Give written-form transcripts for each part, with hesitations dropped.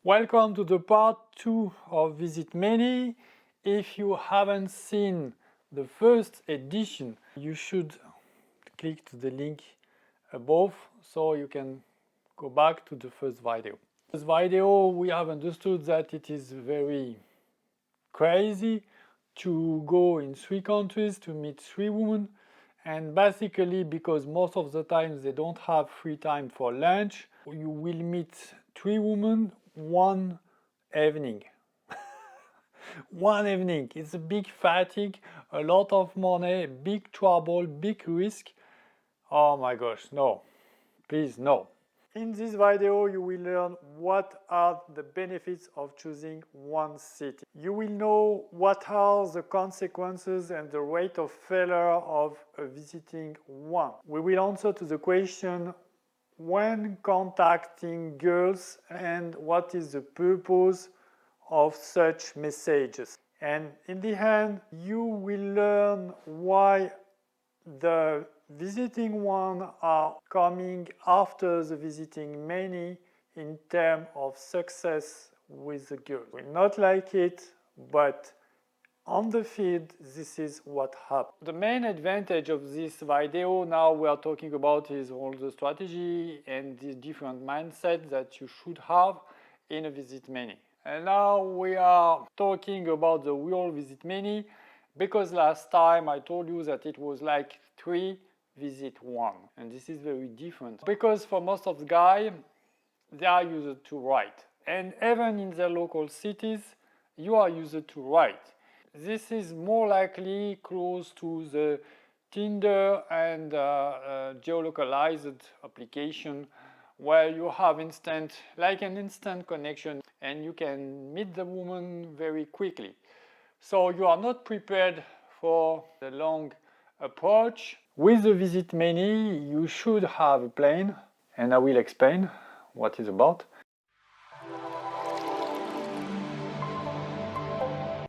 Welcome to the part 2 of Visit Many. If you haven't seen the first edition, you should click to the link above so you can go back to the first video. This video, we have understood that it is very crazy to go in 3 countries to meet 3 women, and basically because most of the time they don't have free time for lunch, you will meet 3 women one evening. One evening. It's a big fatigue, a lot of money, big trouble, big risk. Oh my gosh, no. Please, no. In this video, you will learn what are the benefits of choosing one city. You will know what are the consequences and the rate of failure of visiting one. We will answer to the question when contacting girls and what is the purpose of such messages. And in the end, you will learn why the visiting one are coming after the visiting many in terms of success with the girl. We not like it, but on the field, this is what happens. The main advantage of this video now we are talking about is all the strategy and the different mindset that you should have in a visit many. And now we are talking about the real visit many, because last time I told you that it was like 3 visit 1, and this is very different because for most of the guys they are used to write, and even in their local cities you are used to write. This is more likely close to the Tinder and geolocalized application where you have an instant connection and you can meet the woman very quickly. So you are not prepared for the long approach. With the visit many, you should have a plan, and I will explain what it's about.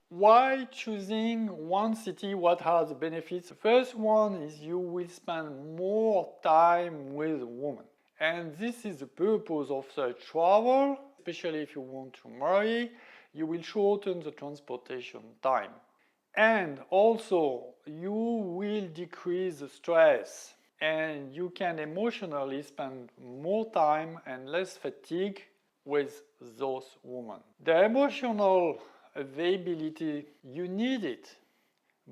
Why choosing one city? What are the benefits? The first one is you will spend more time with a woman. And this is the purpose of such travel, especially if you want to marry. You will shorten the transportation time. And also, you will decrease the stress and you can emotionally spend more time and less fatigue with those women. The emotional availability, you need it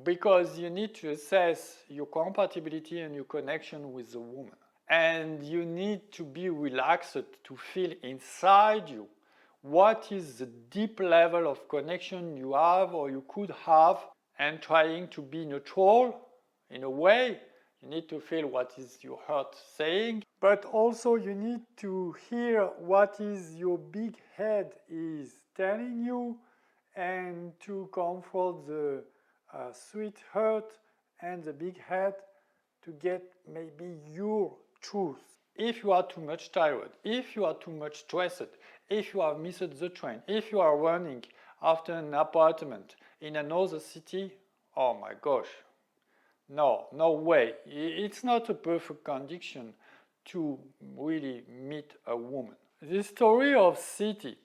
because you need to assess your compatibility and your connection with the woman. And you need to be relaxed to feel inside you what is the deep level of connection you have or you could have, and trying to be neutral in a way. You need to feel what is your heart saying, but also you need to hear what is your big head is telling you and to comfort the sweet heart and the big head to get maybe your truth. If you are too much tired, if you are too much stressed, if you have missed the train, if you are running after an apartment in another city, oh my gosh, no way. It's not a perfect condition to really meet a woman. The story of city.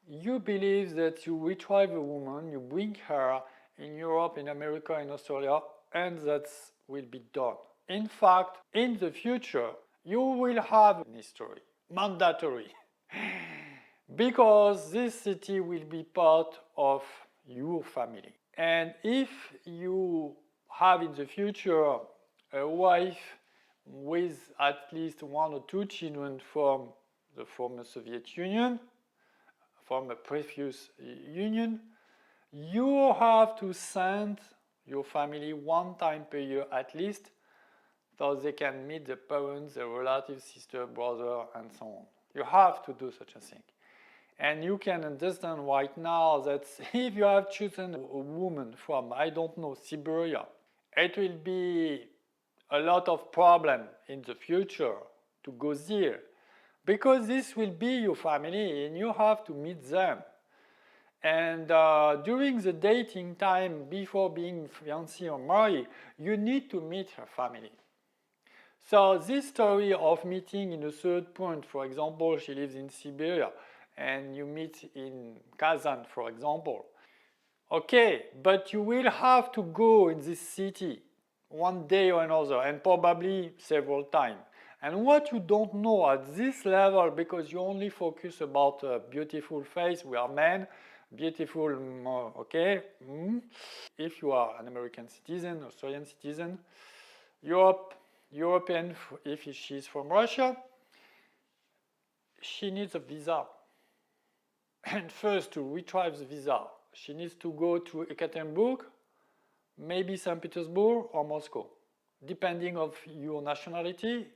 You believe that you retrieve a woman, you bring her in Europe, in America, in Australia, and that will be done. In fact, in the future, you will have an history, mandatory, because this city will be part of your family. And if you have in the future a wife with at least 1 or 2 children from the former Soviet Union, from a previous union, you have to send your family 1 time per year at least, so they can meet the parents, the relatives, sister, brother, and so on. You have to do such a thing. And you can understand right now that if you have chosen a woman from, I don't know, Siberia, it will be a lot of problem in the future to go there, because this will be your family and you have to meet them. And during the dating time, before being fiancé or married, you need to meet her family. So this story of meeting in a third point, for example, she lives in Siberia, and you meet in Kazan, for example. Okay, but you will have to go in this city one day or another, and probably several times. And what you don't know at this level, because you only focus about a beautiful face, we are men, beautiful, okay? If you are an American citizen, Australian citizen, European, if she's from Russia, she needs a visa. And first, to retrieve the visa, she needs to go to Ekaterinburg, maybe St. Petersburg or Moscow, depending of your nationality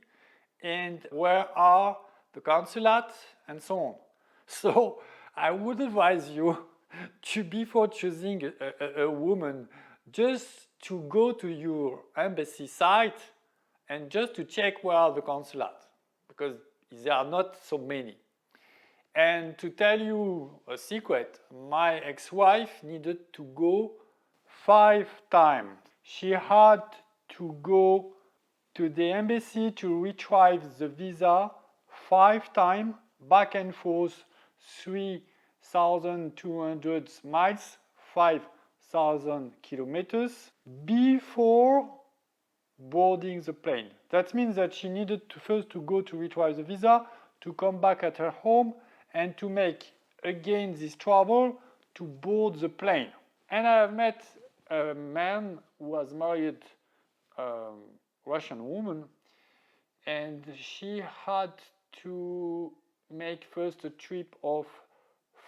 and where are the consulate and so on. So I would advise you to, before choosing a woman, just to go to your embassy site and just to check where are the consulate, because there are not so many. And to tell you a secret, my ex-wife needed to go 5 times. She had to go to the embassy to retrieve the visa 5 times, back and forth 3,200 miles, 5,000 kilometers, before boarding the plane. That means that she needed to first to go to retrieve the visa, to come back at her home, and to make again this travel to board the plane. And I have met a man who was married a Russian woman, and she had to make first a trip of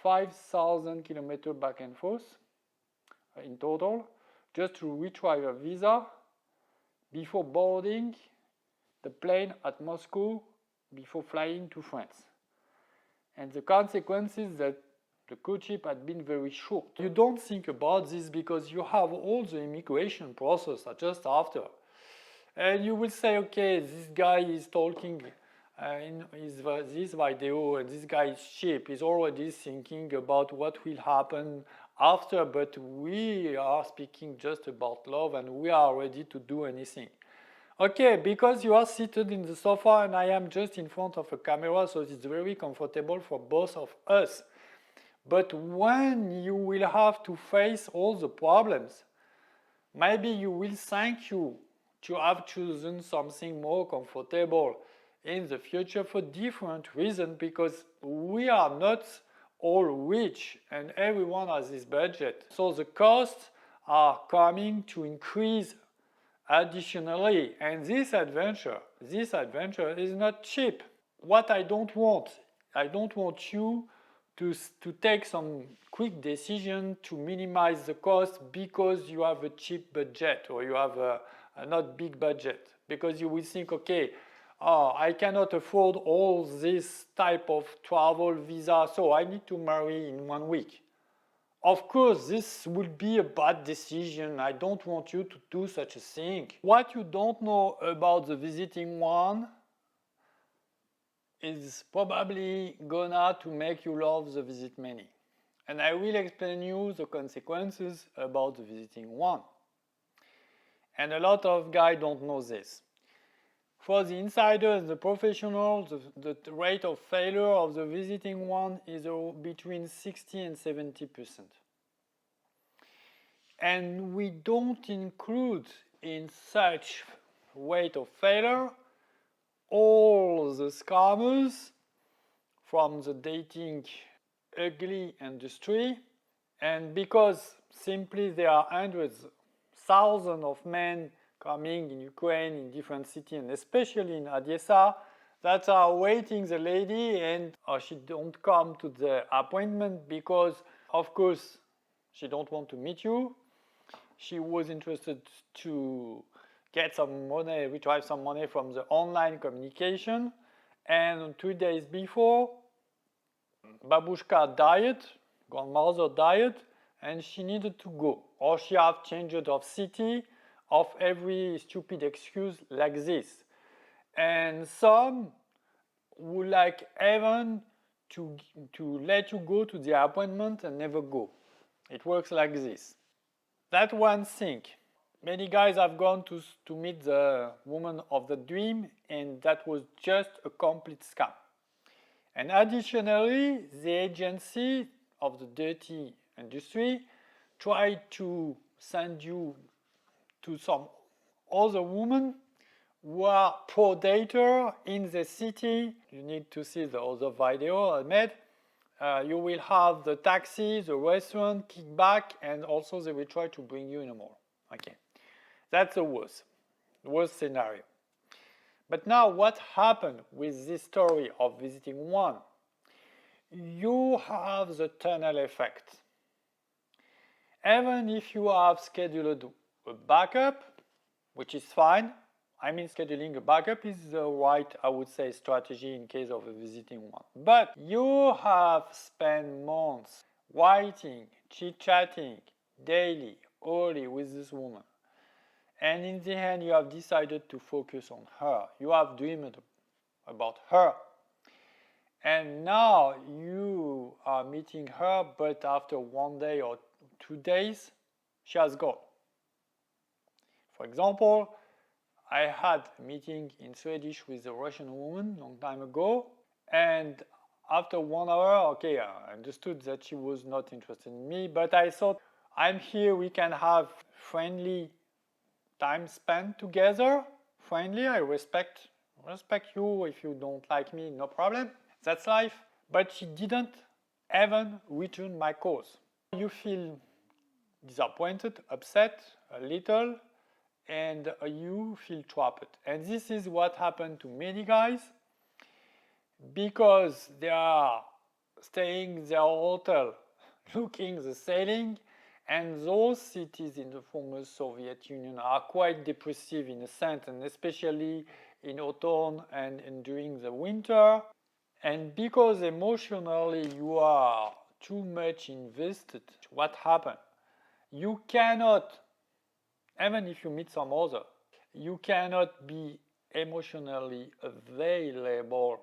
5,000 kilometers back and forth in total, just to retrieve a visa before boarding the plane at Moscow, before flying to France. And the consequences that the courtship had been very short. You don't think about this because you have all the immigration process just after. And you will say, okay, this guy is talking in this video, and this guy is cheap. He's already thinking about what will happen after, but we are speaking just about love and we are ready to do anything. Okay, because you are seated in the sofa and I am just in front of a camera, so it's very comfortable for both of us. But when you will have to face all the problems, maybe you will thank you to have chosen something more comfortable in the future for different reasons, because we are not all rich and everyone has this budget. So the costs are coming to increase additionally, and this adventure is not cheap. What I don't want you to take some quick decision to minimize the cost because you have a cheap budget or you have a not big budget, because you will think, okay, I cannot afford all this type of travel visa, so I need to marry in 1 week. Of course, this will be a bad decision. I don't want you to do such a thing. What you don't know about the visiting one is probably gonna to make you love the visit many. And I will explain you the consequences about the visiting one. And a lot of guys don't know this. For the insiders, the professionals, the rate of failure of the visiting one is between 60 and 70%. And we don't include in such rate of failure all the scammers from the dating ugly industry. And because simply there are hundreds, thousands of men coming in Ukraine, in different cities, and especially in Odessa, that are waiting the lady, and she don't come to the appointment because, of course, she don't want to meet you. She was interested to get some money, retrieve some money from the online communication, and 2 days before, Babushka died, grandmother died, and she needed to go, or she have changed of city, of every stupid excuse like this. And some would like even to let you go to the appointment and never go. It works like this. That one thing. Many guys have gone to meet the woman of the dream, and that was just a complete scam. And additionally, the agency of the dirty industry try to send you to some other women who are predator in the city. You need to see the other video I made. You will have the taxi, the restaurant, kickback, and also they will try to bring you in a mall. Okay, that's the worst scenario. But now what happened with this story of visiting one? You have the tunnel effect. Even if you have scheduled a backup, which is fine, I mean scheduling a backup is the right, I would say, strategy in case of a visiting one. But you have spent months writing, chit-chatting, daily, hourly with this woman. And in the end, you have decided to focus on her. You have dreamed about her. And now you are meeting her, but after 1 day or 2 days, she has gone. For example, I had a meeting in Swedish with a Russian woman long time ago, and after 1 hour, okay, I understood that she was not interested in me, but I thought, I'm here, we can have friendly time spent together. Friendly, I respect you. If you don't like me, no problem. That's life. But she didn't even return my calls. You feel disappointed, upset a little, and you feel trapped. And this is what happened to many guys, because they are staying in their hotel looking the sailing, and those cities in the former Soviet Union are quite depressive in a sense, and especially in autumn and during the winter. And because emotionally you are too much invested, what happens? You cannot, even if you meet some other, you cannot be emotionally available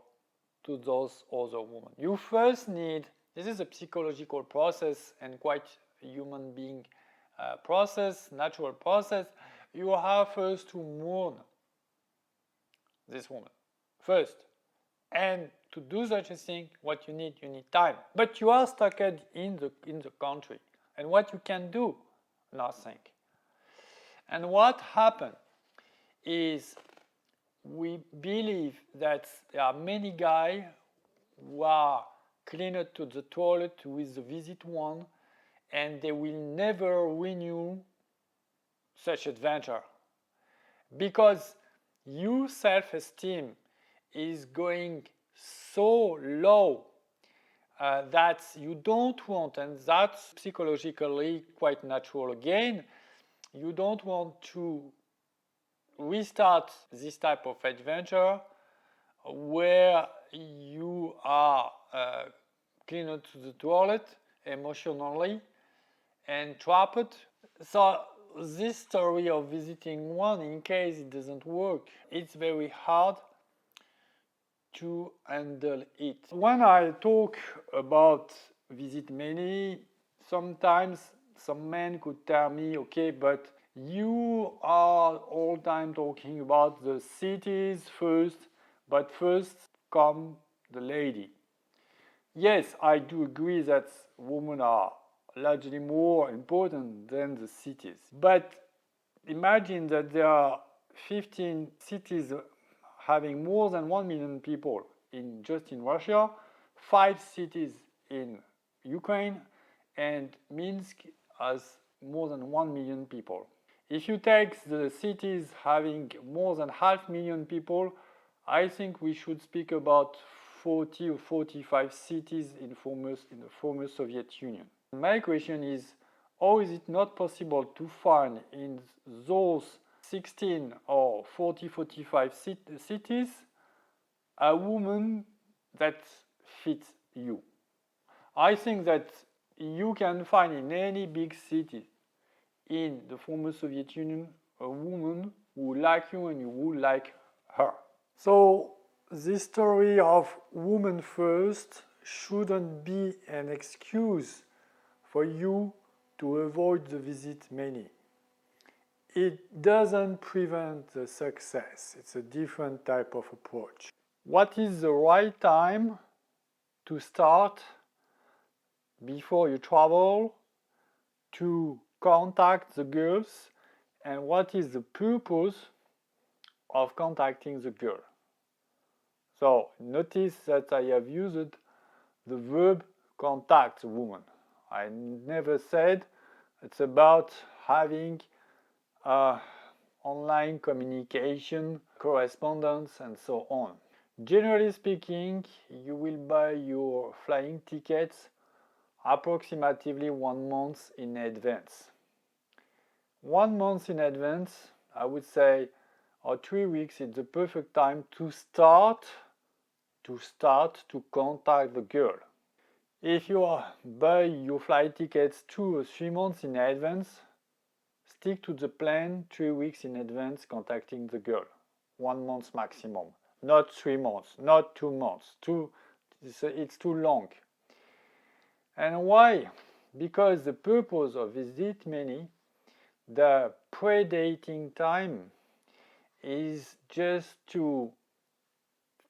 to those other women. You first need, this is a psychological process and quite human being process, natural process. You have first to mourn this woman first. And to do such a thing, what you need time. But you are stuck in the country. And what you can do? Nothing. And what happened is we believe that there are many guys who are cleaned to the toilet with the visit one, and they will never renew such adventure. Because your self-esteem is going so low that you don't want, and that's psychologically quite natural again, you don't want to restart this type of adventure where you are cleaned to the toilet emotionally and trapped. So this story of visiting one, in case it doesn't work, it's very hard to handle it. When I talk about visit many, sometimes some men could tell me, okay, but you are all time talking about the cities first, but first come the lady. Yes, I do agree that women are largely more important than the cities. But imagine that there are 15 cities having more than 1 million people just in Russia, 5 cities in Ukraine, and Minsk has more than 1 million people. If you take the cities having more than 500,000 people, I think we should speak about 40 or 45 cities in the former Soviet Union. My question is, how is it not possible to find in those 16 or 45 cities a woman that fits you? I think that you can find in any big city in the former Soviet Union a woman who like you and you would like her. So this story of woman first shouldn't be an excuse for you to avoid the visit many. It doesn't prevent the success. It's a different type of approach. What is the right time to start before you travel to contact the girls, and what is the purpose of contacting the girl. So notice that I have used the verb contact the woman. I never said it's about having online communication, correspondence, and so on. Generally speaking, you will buy your flying tickets approximately 1 month in advance. 1 month in advance, I would say, or 3 weeks is the perfect time to start to contact the girl. If you buy your flight tickets 2 or 3 months in advance, stick to the plan 3 weeks in advance contacting the girl. 1 month maximum, not 3 months, not 2 months. It's too long. And why? Because the purpose of Visit Many, the pre-dating time, is just to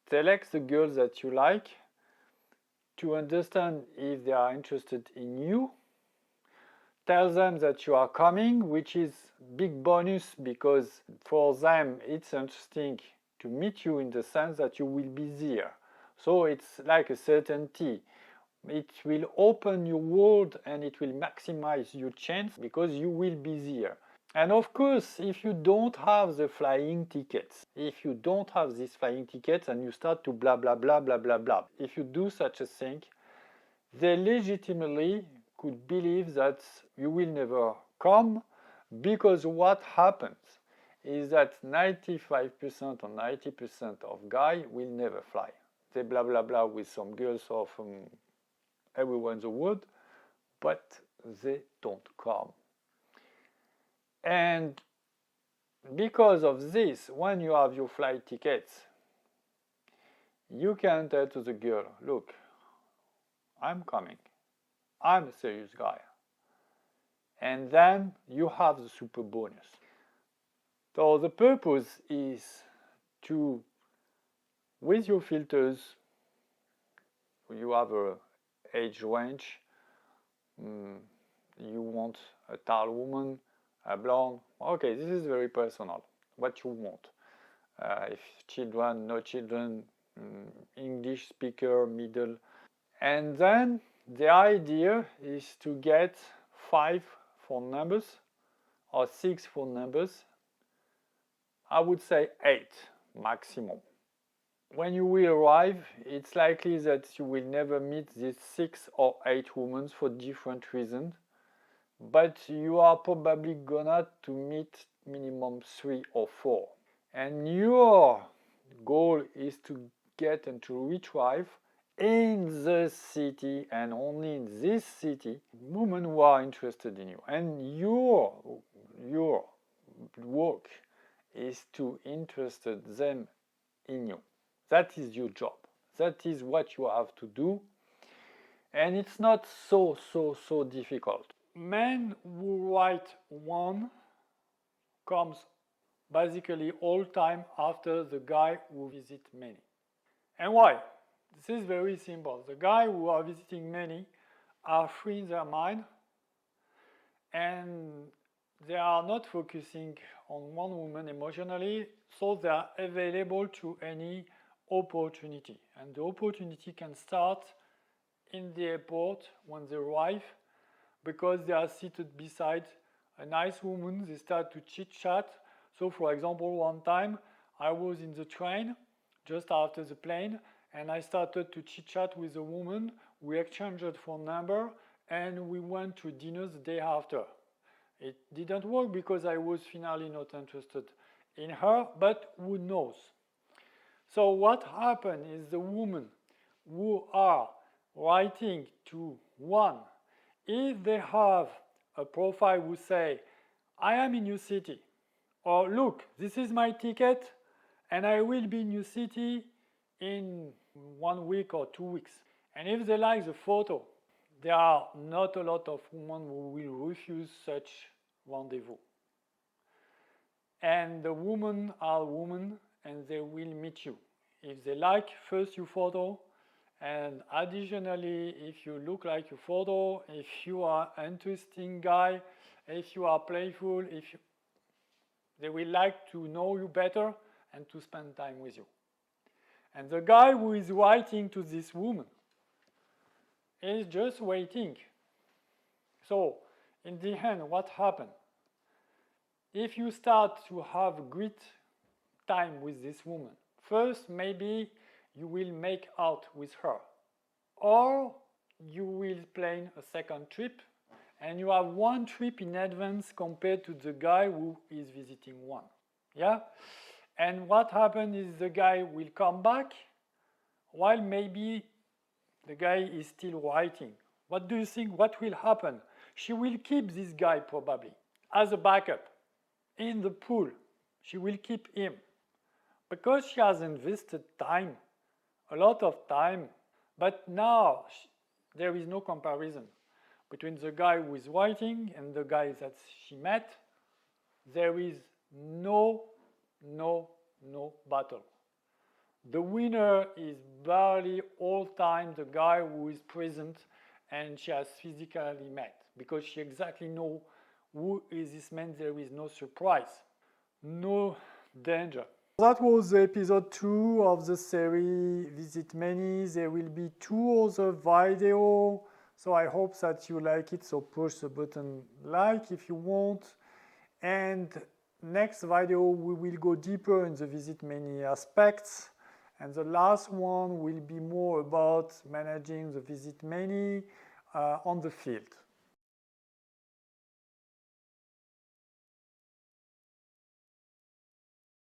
select the girls that you like, to understand if they are interested in you, tell them that you are coming, which is big bonus because for them it's interesting to meet you in the sense that you will be there. So it's like a certainty. It will open your world and it will maximize your chance because you will be there. And of course, if you don't have the flying tickets, if you don't have these flying tickets and you start to blah blah blah blah blah blah, if you do such a thing, they legitimately could believe that you will never come, because what happens is that 95% or 90% of guys will never fly. They blah blah blah with some girls or from everywhere in the world, but they don't come. And because of this, when you have your flight tickets, you can tell to the girl, look, I'm coming. I'm a serious guy. And then you have the super bonus. So the purpose is to, with your filters, you have a age range. You want a tall woman, a blonde. Okay, this is very personal. What you want. If children, no children, English speaker, middle. And then the idea is to get 5 phone numbers or 6 phone numbers. I would say 8 maximum. When you will arrive, it's likely that you will never meet these 6 or 8 women for different reasons, but you are probably gonna to meet minimum 3 or 4. And your goal is to get and to retrieve in the city, and only in this city, women who are interested in you. And your work is to interest them in you. That is your job. That is what you have to do. And it's not so difficult. Men who write 1 comes basically all time after the guy who visit many. And why? This is very simple. The guy who are visiting many are free in their mind and they are not focusing on one woman emotionally, so they are available to any opportunity. And the opportunity can start in the airport when they arrive, because they are seated beside a nice woman, they start to chit-chat. So for example, one time I was in the train just after the plane, and I started to chit-chat with a woman. We exchanged phone number and we went to dinner the day after. It didn't work because I was finally not interested in her, but who knows? So what happened is the women who are writing to 1, if they have a profile who say, I am in your city, or look, this is my ticket and I will be in your city in 1 week or 2 weeks. And if they like the photo, there are not a lot of women who will refuse such rendezvous. And the women are women and they will meet you. If they like first your photo And additionally, if you look like your photo, if you are an interesting guy, if you are playful, they will like to know you better and to spend time with you. And the guy who is writing to this woman is just waiting. So, in the end, what happened? If you start to have great time with this woman, first maybe you will make out with her, or you will plan a second trip and you have one trip in advance compared to the guy who is visiting one. Yeah? And what happens is the guy will come back while maybe the guy is still writing. What do you think? What will happen? She will keep this guy probably as a backup in the pool. She will keep him because she has invested time, a lot of time. But now there is no comparison between the guy who is writing and the guy that she met. There is no battle. The winner is barely all time the guy who is present and she has physically met, because she exactly knows who is this man. There is no surprise, no danger. That was episode 2 of the series Visit Many. There will be 2 other videos, so I hope that you like it. So push the button like if you want. And next video we will go deeper in the Visit Many aspects. And the last one will be more about managing the Visit Many on the field.